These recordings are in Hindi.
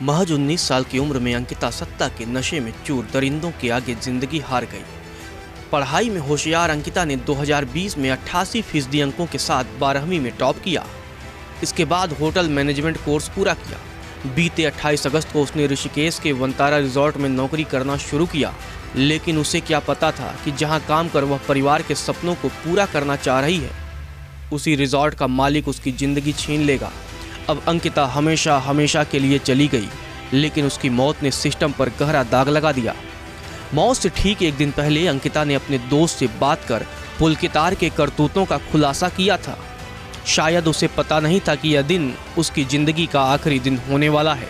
महज 19 साल की उम्र में अंकिता सत्ता के नशे में चूर दरिंदों के आगे जिंदगी हार गई। पढ़ाई में होशियार अंकिता ने 2020 में 88% अंकों के साथ 12वीं में टॉप किया। इसके बाद होटल मैनेजमेंट कोर्स पूरा किया। बीते 28 अगस्त को उसने ऋषिकेश के वंतारा रिजॉर्ट में नौकरी करना शुरू किया, लेकिन उसे क्या पता था कि जहां काम कर वह परिवार के सपनों को पूरा करना चाह रही है, उसी रिजॉर्ट का मालिक उसकी जिंदगी छीन लेगा। अब अंकिता हमेशा हमेशा के लिए चली गई, लेकिन उसकी मौत ने सिस्टम पर गहरा दाग लगा दिया। मौत से ठीक एक दिन पहले अंकिता ने अपने दोस्त से बात कर पुलकितार के करतूतों का खुलासा किया था। शायद उसे पता नहीं था कि यह दिन उसकी जिंदगी का आखिरी दिन होने वाला है।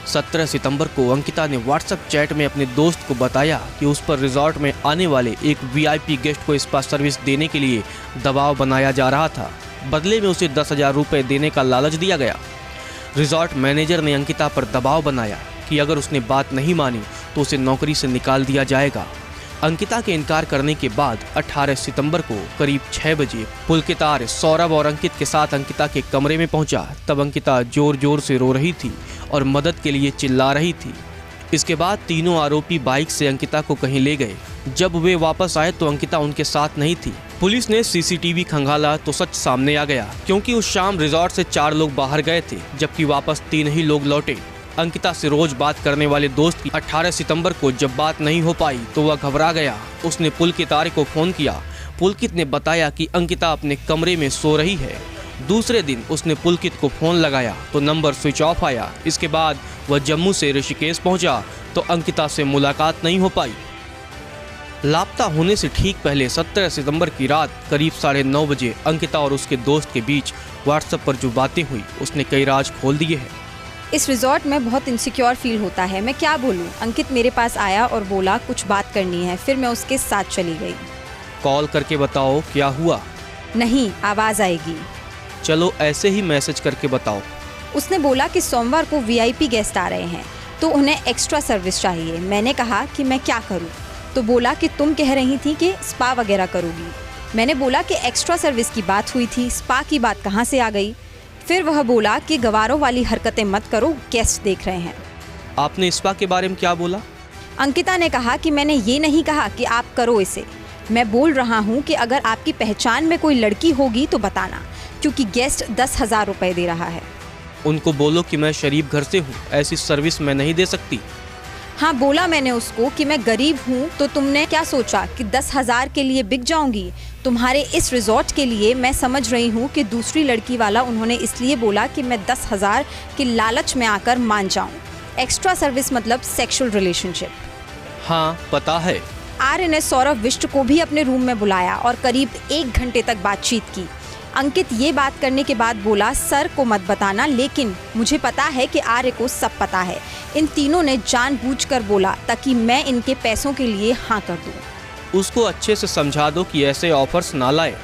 17 सितंबर को अंकिता ने व्हाट्सएप चैट में अपने दोस्त को बताया कि उस पर रिजॉर्ट में आने वाले एक वीआईपी गेस्ट को स्पा सर्विस देने के लिए दबाव बनाया जा रहा था। बदले में उसे 10,000 रुपये देने का लालच दिया गया। रिजॉर्ट मैनेजर ने अंकिता पर दबाव बनाया कि अगर उसने बात नहीं मानी तो उसे नौकरी से निकाल दिया जाएगा। अंकिता के इनकार करने के बाद 18 सितंबर को करीब 6 बजे पुलकितार सौरभ और अंकित के साथ अंकिता के कमरे में पहुंचा। तब अंकिता जोर जोर से रो रही थी और मदद के लिए चिल्ला रही थी। इसके बाद तीनों आरोपी बाइक से अंकिता को कहीं ले गए। जब वे वापस आए तो अंकिता उनके साथ नहीं थी। पुलिस ने सीसीटीवी खंगाला तो सच सामने आ गया, क्योंकि उस शाम रिजॉर्ट से 4 लोग बाहर गए थे, जबकि वापस 3 ही लोग लौटे। अंकिता से रोज बात करने वाले दोस्त की 18 सितंबर को जब बात नहीं हो पाई तो वह घबरा गया। उसने पुलकितार को फोन किया। पुलकित ने बताया कि अंकिता अपने कमरे में सो रही है। दूसरे दिन उसने पुलकित को फोन लगाया तो नंबर स्विच ऑफ आया। इसके बाद वह जम्मू से ऋषिकेश पहुंचा तो अंकिता से मुलाकात नहीं हो पाई। लापता होने से ठीक पहले 17 सितंबर की रात करीब 9:30 बजे अंकिता और उसके दोस्त के बीच व्हाट्सएप पर जो बातें हुई उसने कई राज खोल दिए हैं। इस रिजॉर्ट में बहुत इनसिक्योर फील होता है, मैं क्या बोलूं। अंकित मेरे पास आया और बोला कुछ बात करनी है, फिर मैं उसके साथ चली गई। कॉल करके बताओ क्या हुआ। नहीं, आवाज आएगी। चलो ऐसे ही मैसेज करके बताओ। उसने बोला कि सोमवार को वीआईपी गेस्ट आ रहे हैं तो उन्हें एक्स्ट्रा सर्विस चाहिए। मैंने कहा कि मैं क्या करूं, तो बोला कि तुम कह रही थी कि स्पा वगैरह करोगी। मैंने बोला कि एक्स्ट्रा सर्विस की बात हुई थी, स्पा की बात कहाँ से आ गई। फिर वह बोला कि गवारों वाली हरकतें मत करो, गेस्ट देख रहे हैं। आपने स्पा के बारे में क्या बोला? अंकिता ने कहा कि मैंने ये नहीं कहा कि आप करो इसे। मैं बोल रहा हूँ कि अगर आपकी पहचान में कोई लड़की होगी तो बताना, क्योंकि गेस्ट 10,000 रुपये दे रहा है। उनको बोलो कि मैं शरीफ घर से हूँ, ऐसी सर्विस मैं नहीं दे सकती। हाँ, बोला मैंने उसको कि मैं गरीब हूँ, तो तुमने क्या सोचा कि 10,000 के लिए बिक जाऊंगी? तुम्हारे इस रिजॉर्ट के लिए मैं समझ रही हूँ कि दूसरी लड़की वाला उन्होंने इसलिए बोला कि मैं 10,000 के लालच में आकर मान जाऊँ। एक्स्ट्रा सर्विस मतलब सेक्सुअल रिलेशनशिप। हाँ पता है। आर्य ने सौरभ विष्ट को भी अपने रूम में बुलाया और करीब 1 घंटे तक बातचीत की। अंकित ये बात करने के बाद बोला सर को मत बताना, लेकिन मुझे पता है कि आर्य को सब पता है। इन तीनों ने जानबूझकर बोला ताकि मैं इनके पैसों के लिए हाँ कर दूं। उसको अच्छे से समझा दो कि ऐसे ऑफर्स ना लाए।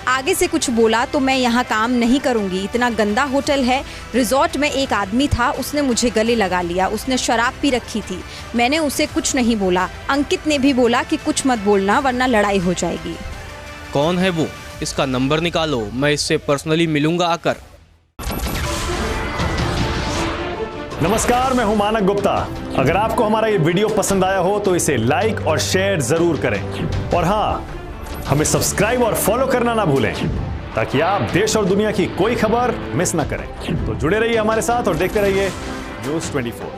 आगे से कुछ बोला तो मैं यहाँ काम नहीं करूँगी, इतना गंदा होटल है। रिजॉर्ट में एक आदमी था, उसने मुझे गले लगा लिया, उसने शराब पी रखी थी। मैंने उसे कुछ नहीं बोला। अंकित ने भी बोला कि कुछ मत बोलना वरना लड़ाई हो जाएगी। कौन है वो? इसका नंबर निकालो, मैं इससे पर्सनली मिलूंगा आकर। नमस्कार, मैं हूं मानक गुप्ता। अगर आपको हमारा ये वीडियो पसंद आया हो तो इसे लाइक और शेयर जरूर करें, और हाँ, हमें सब्सक्राइब और फॉलो करना ना भूलें ताकि आप देश और दुनिया की कोई खबर मिस ना करें। तो जुड़े रहिए हमारे साथ और देखते रहिए News 24।